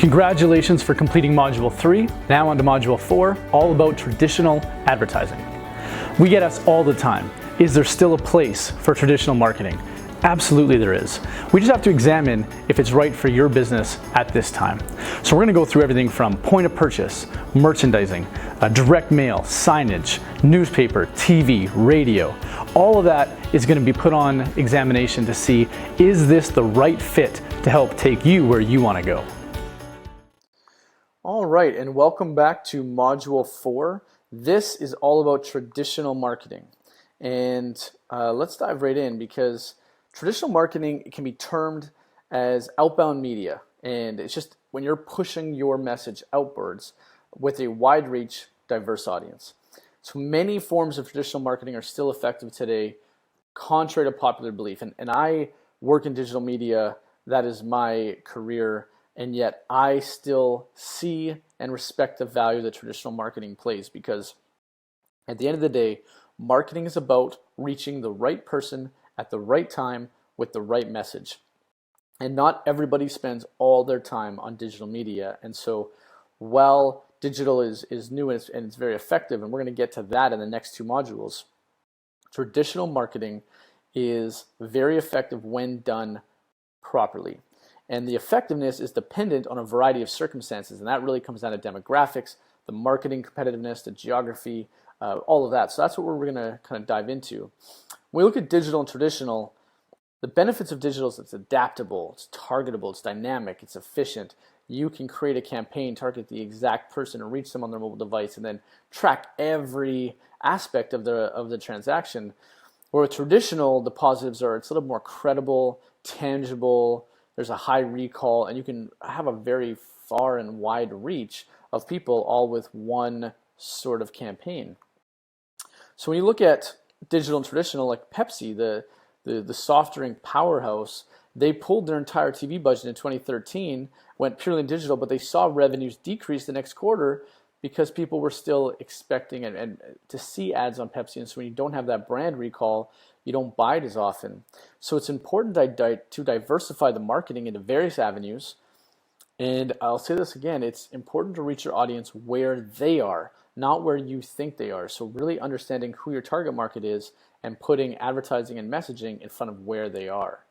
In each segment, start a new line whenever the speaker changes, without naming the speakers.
Congratulations for completing Module 3. Now on to Module 4, all about traditional advertising. We get asked all the time, is there still a place for traditional marketing? Absolutely there is. We just have to examine if it's right for your business at this time. So we're going to go through everything from point of purchase, merchandising, direct mail, signage, newspaper, TV, radio. All of that is going to be put on examination to see, is this the right fit to help take you where you want to go?
All right, and welcome back to Module 4. This is all about traditional marketing. And let's dive right in, because traditional marketing can be termed as outbound media. And it's just when you're pushing your message outwards with a wide reach, diverse audience. So many forms of traditional marketing are still effective today, contrary to popular belief. And I work in digital media, that is my career. And yet I still see and respect the value that traditional marketing plays, because at the end of the day, marketing is about reaching the right person at the right time with the right message. And not everybody spends all their time on digital media. And so while digital is new and it's very effective, and we're going to get to that in the next two modules, traditional marketing is very effective when done properly. And the effectiveness is dependent on a variety of circumstances, and that really comes down to demographics, the marketing competitiveness, the geography, all of that. So that's what we're going to kind of dive into. When we look at digital and traditional, the benefits of digital is it's adaptable, it's targetable, it's dynamic, it's efficient. You can create a campaign, target the exact person, and reach them on their mobile device, and then track every aspect of the transaction. Where with traditional, the positives are it's a little more credible, tangible. There's a high recall, and you can have a very far and wide reach of people all with one sort of campaign. So when you look at digital and traditional, like Pepsi, the soft drink powerhouse, they pulled their entire TV budget in 2013, went purely digital, but they saw revenues decrease the next quarter because people were still expecting and to see ads on Pepsi. And so when you don't have that brand recall, you don't buy it as often. So it's important to diversify the marketing into various avenues. And I'll say this again, it's important to reach your audience where they are, not where you think they are. So really understanding who your target market is and putting advertising and messaging in front of where they are.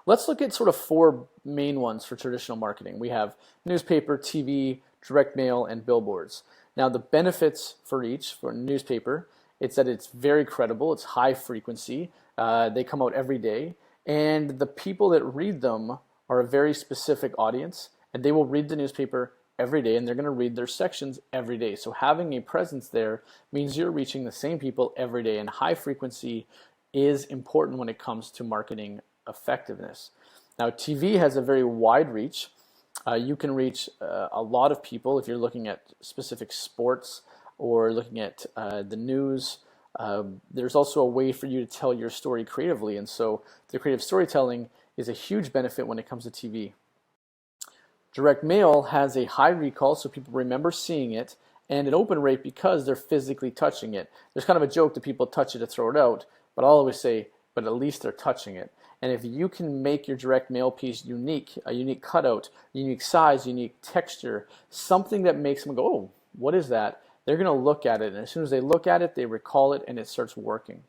Let's look at sort of four main ones for traditional marketing. We have newspaper, TV, direct mail, and billboards. Now the benefits for each, for newspaper, it's that it's very credible, it's high frequency, they come out every day, and the people that read them are a very specific audience, and they will read the newspaper every day, and they're going to read their sections every day. So having a presence there means you're reaching the same people every day, and high frequency is important when it comes to marketing effectiveness. Now TV has a very wide reach. You can reach a lot of people if you're looking at specific sports or looking at the news. There's also a way for you to tell your story creatively, and so the creative storytelling is a huge benefit when it comes to TV. Direct mail has a high recall, so people remember seeing it, and an open rate because they're physically touching it. There's kind of a joke that people touch it to throw it out, but I'll always say, but at least they're touching it. And if you can make your direct mail piece unique, a unique cutout, unique size, unique texture, something that makes them go, oh, what is that? They're going to look at it, and as soon as they look at it, they recall it, and it starts working.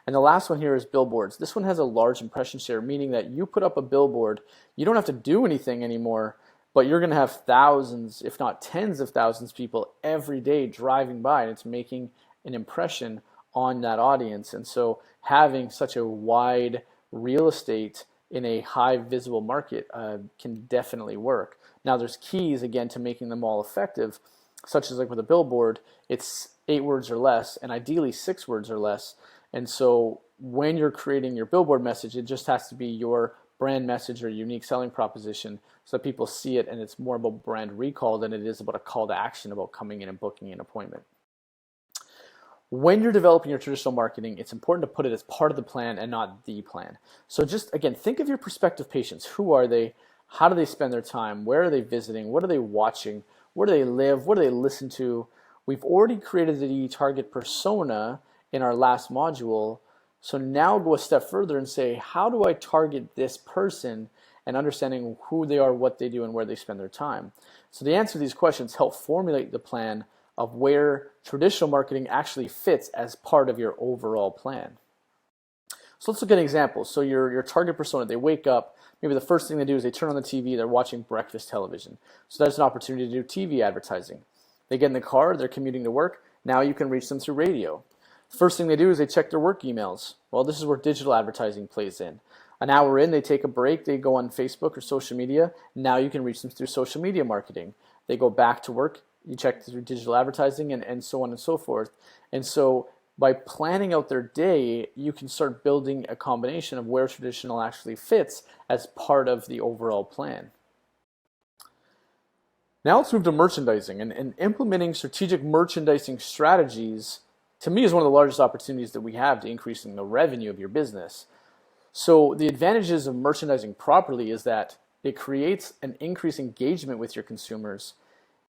And the last one here is billboards. This one has a large impression share, meaning that you put up a billboard, you don't have to do anything anymore, but you're going to have thousands, if not tens of thousands of people every day driving by, and it's making an impression on that audience. And so having such a wide real estate in a high visible market can definitely work. Now there's keys, again, to making them all effective, such as like with a billboard, it's 8 words or less, and ideally 6 words or less. And so when you're creating your billboard message, it just has to be your brand message or unique selling proposition so that people see it, and it's more about brand recall than it is about a call to action about coming in and booking an appointment. When you're developing your traditional marketing, it's important to put it as part of the plan and not the plan. So just, again, think of your prospective patients. Who are they? How do they spend their time? Where are they visiting? What are they watching? Where do they live? What do they listen to? We've already created the target persona in our last module. So now go a step further and say, how do I target this person and understanding who they are, what they do, and where they spend their time. So the answer to these questions help formulate the plan of where traditional marketing actually fits as part of your overall plan. So let's look at an example. So your target persona, they wake up, maybe the first thing they do is they turn on the TV, they're watching breakfast television. So that's an opportunity to do TV advertising. They get in the car, they're commuting to work, now you can reach them through radio. First thing they do is they check their work emails. Well, this is where digital advertising plays in. An hour in, they take a break, they go on Facebook or social media, now you can reach them through social media marketing. They go back to work, you check through digital advertising, and so on and so forth. And so by planning out their day, you can start building a combination of where traditional actually fits as part of the overall plan. Now let's move to merchandising. And implementing strategic merchandising strategies, to me, is one of the largest opportunities that we have to increasing the revenue of your business. So the advantages of merchandising properly is that it creates an increased engagement with your consumers.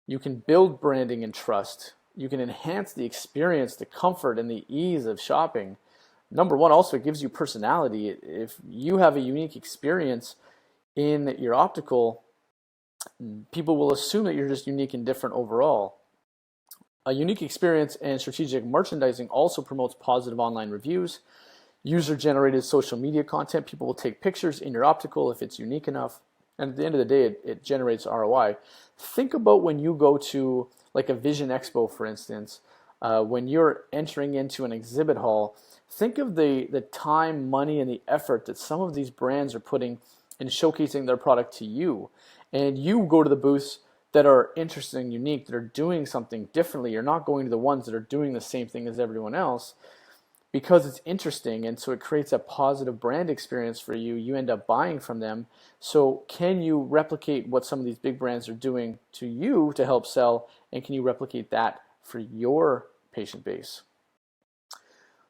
You can build branding and trust. You can enhance the experience, the comfort, and the ease of shopping. Number one, also, it gives you personality. If you have a unique experience in your optical, people will assume that you're just unique and different overall. A unique experience and strategic merchandising also promotes positive online reviews, user-generated social media content. People will take pictures in your optical if it's unique enough. And at the end of the day, it generates ROI. Think about when you go to like a Vision Expo, for instance, when you're entering into an exhibit hall, think of the time, money, and the effort that some of these brands are putting in showcasing their product to you. And you go to the booths that are interesting, unique, that are doing something differently. You're not going to the ones that are doing the same thing as everyone else because it's interesting, and so it creates a positive brand experience for you. You end up buying from them. So can you replicate what some of these big brands are doing to you to help sell, and can you replicate that for your patient base?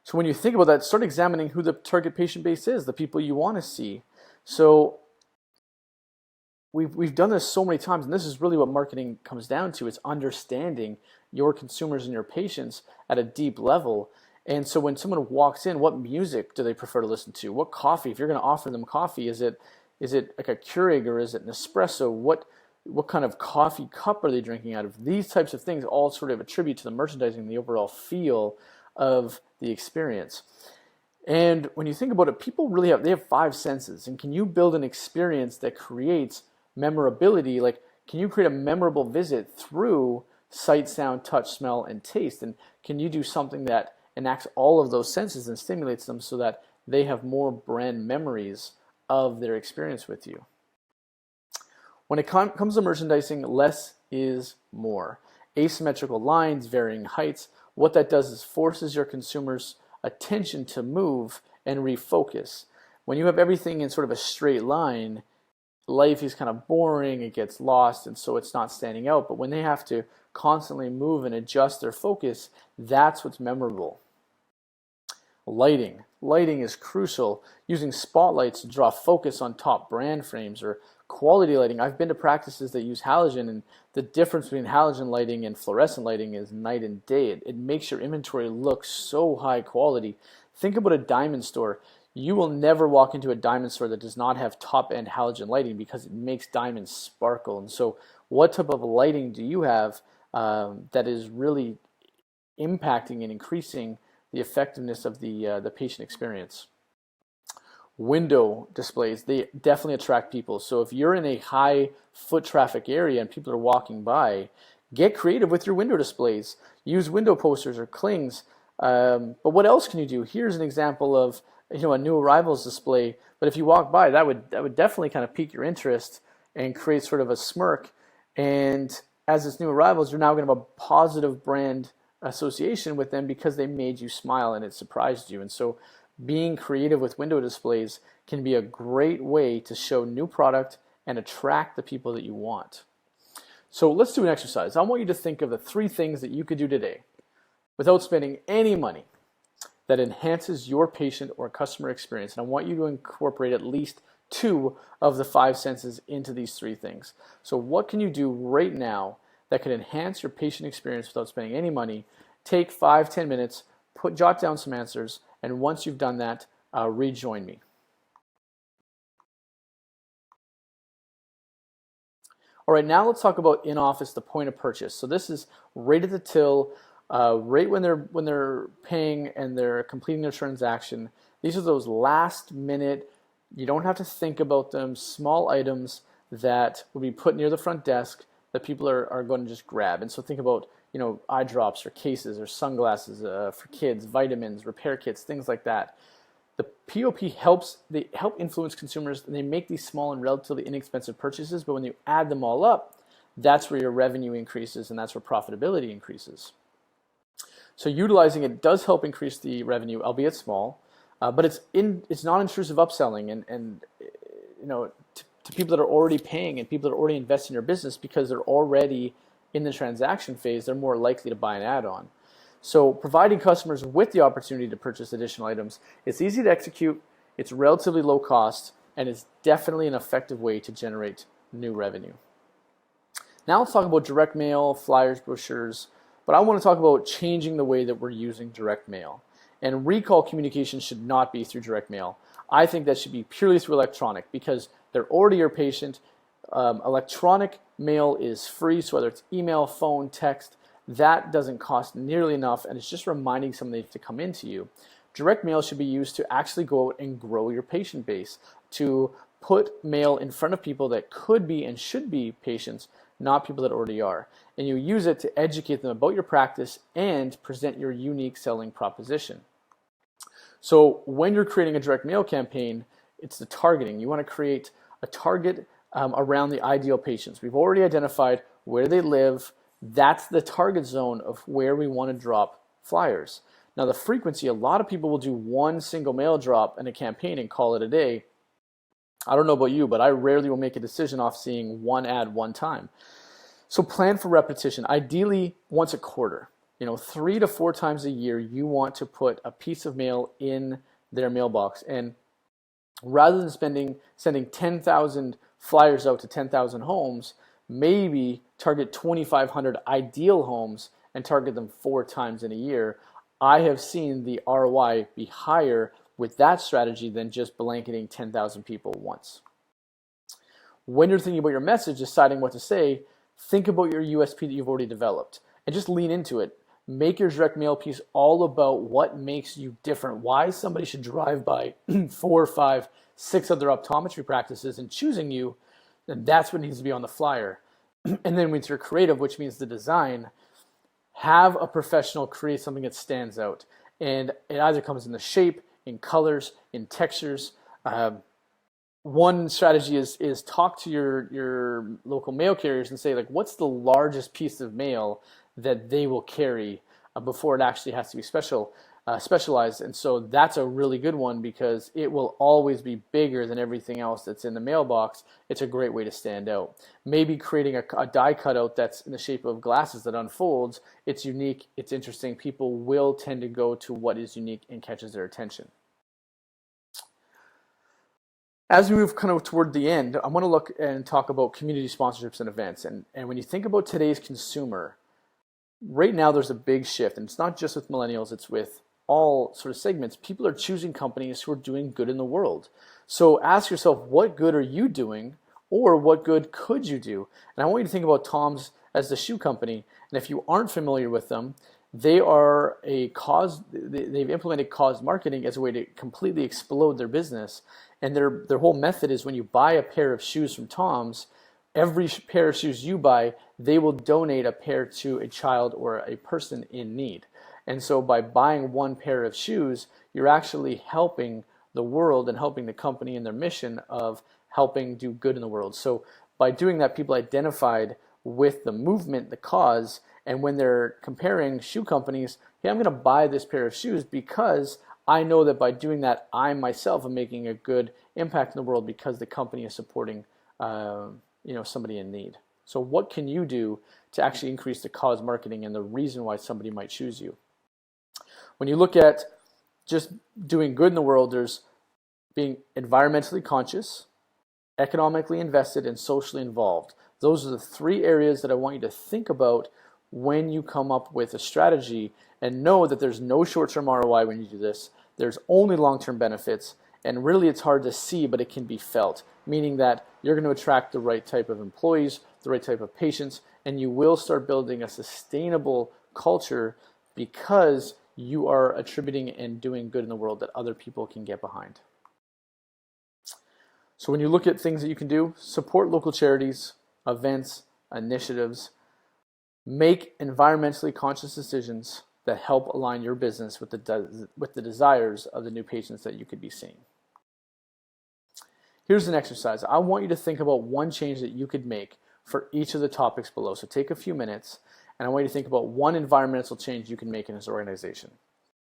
So when you think about that, start examining who the target patient base is, the people you want to see. So we've done this so many times, and this is really what marketing comes down to. It's understanding your consumers and your patients at a deep level. And so when someone walks in, what music do they prefer to listen to? What coffee? If you're going to offer them coffee, is it like a Keurig or is it an espresso? What kind of coffee cup are they drinking out of? These types of things all sort of attribute to the merchandising, the overall feel of the experience. And when you think about it, people really have 5 senses. And can you build an experience that creates memorability? Like, can you create a memorable visit through sight, sound, touch, smell, and taste? And can you do something that enacts all of those senses and stimulates them so that they have more brand memories of their experience with you? When it comes to merchandising, less is more. Asymmetrical lines, varying heights, what that does is forces your consumers' attention to move and refocus. When you have everything in sort of a straight line, life is kind of boring, it gets lost, and so it's not standing out. But when they have to constantly move and adjust their focus, that's what's memorable. Lighting. Lighting is crucial. Using spotlights to draw focus on top brand frames, or quality lighting. I've been to practices that use halogen, and the difference between halogen lighting and fluorescent lighting is night and day. It makes your inventory look so high quality. Think about a diamond store. You will never walk into a diamond store that does not have top-end halogen lighting because it makes diamonds sparkle. And so what type of lighting do you have that is really impacting and increasing the effectiveness of the patient experience? Window displays, they definitely attract people. So if you're in a high foot traffic area and people are walking by, get creative with your window displays. Use window posters or clings. But what else can you do? Here's an example of a new arrivals display. But if you walk by, that would definitely kind of pique your interest and create sort of a smirk. And as it's new arrivals, you're now going to have a positive brand association with them because they made you smile and it surprised you. And so being creative with window displays can be a great way to show new product and attract the people that you want. So let's do an exercise. I want you to think of the 3 things that you could do today without spending any money that enhances your patient or customer experience. And I want you to incorporate at least 2 of the 5 senses into these 3 things. So what can you do right now that could enhance your patient experience without spending any money? Take 5-10 minutes, jot down some answers, and once you've done that, rejoin me. All right, now let's talk about in-office, the point of purchase. So this is right at the till, right when they're paying and they're completing their transaction. These are those last minute, you don't have to think about them, small items that will be put near the front desk that people are going to just grab. And so think about, eye drops or cases or sunglasses for kids, vitamins, repair kits, things like that. The POP they help influence consumers, and they make these small and relatively inexpensive purchases, but when you add them all up, that's where your revenue increases and that's where profitability increases. So utilizing it does help increase the revenue, albeit small, but it's non-intrusive upselling and to people that are already paying and people that are already investing in your business, because they're already in the transaction phase, they're more likely to buy an add-on. So providing customers with the opportunity to purchase additional items, it's easy to execute, it's relatively low cost, and it's definitely an effective way to generate new revenue. Now let's talk about direct mail, flyers, brochures, but I want to talk about changing the way that we're using direct mail. And recall communication should not be through direct mail. I think that should be purely through electronic, because they're already your patient. Electronic mail is free, so whether it's email, phone, text, that doesn't cost nearly enough, and it's just reminding somebody to come into you. Direct mail should be used to actually go out and grow your patient base, to put mail in front of people that could be and should be patients, not people that already are. And you use it to educate them about your practice and present your unique selling proposition. So when you're creating a direct mail campaign, it's the targeting. You want to create a target around the ideal patients. We've already identified where they live. That's the target zone of where we want to drop flyers. Now the frequency, a lot of people will do one single mail drop in a campaign and call it a day. I don't know about you, but I rarely will make a decision off seeing one ad one time. So plan for repetition, ideally once a quarter. 3 to 4 times a year, you want to put a piece of mail in their mailbox. And rather than sending 10,000 flyers out to 10,000 homes, maybe target 2,500 ideal homes and target them 4 times in a year. I have seen the ROI be higher with that strategy than just blanketing 10,000 people once. When you're thinking about your message, deciding what to say, think about your USP that you've already developed and just lean into it. Make your direct mail piece all about what makes you different, why somebody should drive by 4, 5, 6 other optometry practices and choosing you. And that's what needs to be on the flyer. And then with your creative, which means the design, have a professional create something that stands out. And it either comes in the shape, in colors, in textures. One strategy is talk to your local mail carriers and say, like, what's the largest piece of mail that they will carry before it actually has to be specialized. And so that's a really good one, because it will always be bigger than everything else that's in the mailbox. It's a great way to stand out. Maybe creating a die cutout that's in the shape of glasses that unfolds. It's unique, it's interesting. People will tend to go to what is unique and catches their attention. As we move kind of toward the end, I want to look and talk about community sponsorships and events. And when you think about today's consumer, right now there's a big shift, and it's not just with millennials, it's with all sort of segments. People are choosing companies who are doing good in the world. So ask yourself, what good are you doing, or what good could you do? And I want you to think about Tom's as the shoe company. And if you aren't familiar with them, they are they've implemented cause marketing as a way to completely explode their business. And their whole method is, when you buy a pair of shoes from Tom's, every pair of shoes you buy, they will donate a pair to a child or a person in need. And so by buying one pair of shoes, you're actually helping the world and helping the company in their mission of helping do good in the world. So by doing that, people identified with the movement, the cause, and when they're comparing shoe companies, hey, I'm going to buy this pair of shoes because I know that by doing that, I myself am making a good impact in the world because the company is supporting somebody in need. So what can you do to actually increase the cause marketing and the reason why somebody might choose you? When you look at just doing good in the world, there's being environmentally conscious, economically invested, and socially involved. Those are the 3 areas that I want you to think about when you come up with a strategy, and know that there's no short-term ROI when you do this. There's only long-term benefits, And really it's hard to see, but it can be felt, meaning that you're going to attract the right type of employees, the right type of patients, and you will start building a sustainable culture because you are attributing and doing good in the world that other people can get behind. So when you look at things that you can do, support local charities, events, initiatives, make environmentally conscious decisions that help align your business with the desires of the new patients that you could be seeing. Here's an exercise. I want you to think about one change that you could make for each of the topics below. So take a few minutes, and I want you to think about one environmental change you can make in this organization.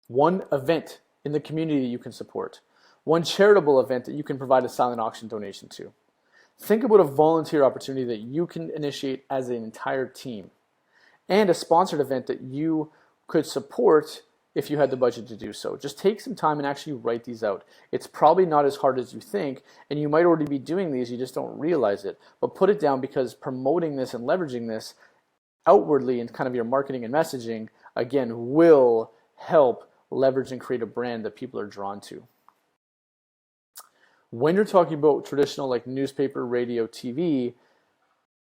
One event in the community that you can support. One charitable event that you can provide a silent auction donation to. Think about a volunteer opportunity that you can initiate as an entire team. And a sponsored event that you could support if you had the budget to do so. Just take some time and actually write these out. It's probably not as hard as you think, and you might already be doing these, you just don't realize it. But put it down, because promoting this and leveraging this outwardly in kind of your marketing and messaging, again, will help leverage and create a brand that people are drawn to. When you're talking about traditional like newspaper, radio, TV,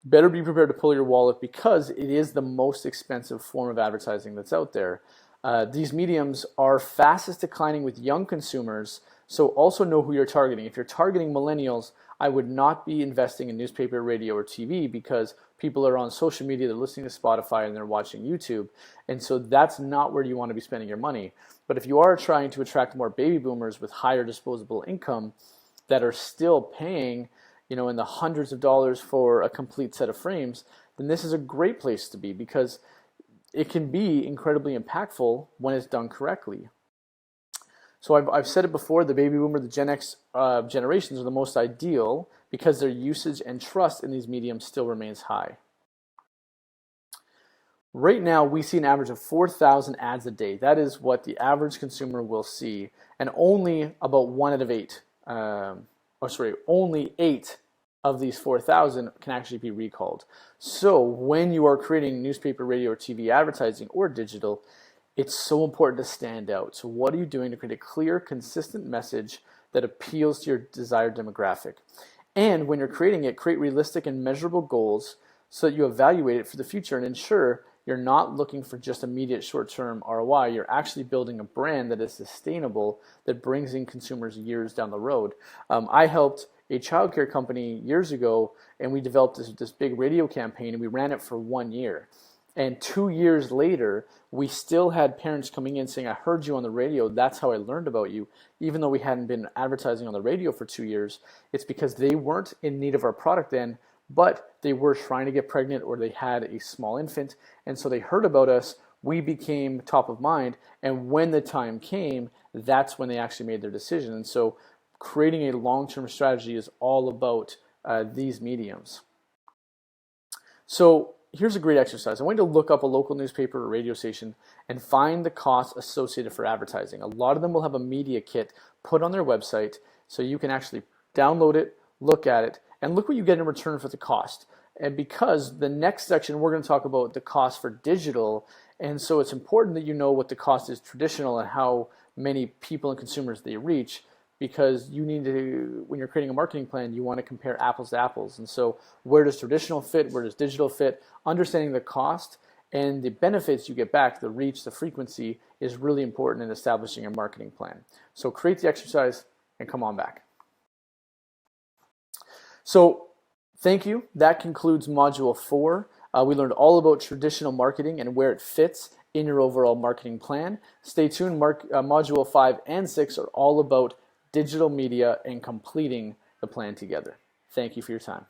better be prepared to pull your wallet, because it is the most expensive form of advertising that's out there. These mediums are fastest declining with young consumers, so also know who you're targeting. If you're targeting millennials, I would not be investing in newspaper, radio, or TV, because people are on social media, they're listening to Spotify, and they're watching YouTube, and so that's not where you want to be spending your money. But if you are trying to attract more baby boomers with higher disposable income that are still paying, in the hundreds of dollars for a complete set of frames, then this is a great place to be, because it can be incredibly impactful when it's done correctly. So I've said it before, the baby boomer, the Gen X generations are the most ideal because their usage and trust in these mediums still remains high. Right now, we see an average of 4,000 ads a day. That is what the average consumer will see, and only about 1 out of 8, only 8 of these 4,000 can actually be recalled. So when you are creating newspaper, radio, or TV advertising or digital, it's so important to stand out. So what are you doing to create a clear, consistent message that appeals to your desired demographic? And when you're creating it, create realistic and measurable goals so that you evaluate it for the future and ensure you're not looking for just immediate short-term ROI. You're actually building a brand that is sustainable, that brings in consumers years down the road. I helped a childcare company years ago, and we developed this big radio campaign, and we ran it for 1 year. And 2 years later, we still had parents coming in saying, I heard you on the radio, that's how I learned about you. Even though we hadn't been advertising on the radio for 2 years, it's because they weren't in need of our product then, but they were trying to get pregnant, or they had a small infant, and so they heard about us. We became top of mind, and when the time came, that's when they actually made their decision. And so creating a long-term strategy is all about these mediums. So here's a great exercise. I want you to look up a local newspaper or radio station and find the costs associated for advertising. A lot of them will have a media kit put on their website, so you can actually download it, look at it, and look what you get in return for the cost. And because the next section, we're going to talk about the cost for digital, and so it's important that you know what the cost is traditional and how many people and consumers they reach, because you need to, when you're creating a marketing plan, you want to compare apples to apples. And so where does traditional fit, where does digital fit? Understanding the cost and the benefits you get back, the reach, the frequency, is really important in establishing a marketing plan. So create the exercise and come on back. So thank you. That concludes Module 4. We learned all about traditional marketing and where it fits in your overall marketing plan. Stay tuned. Module 5 and 6 are all about digital media and completing the plan together. Thank you for your time.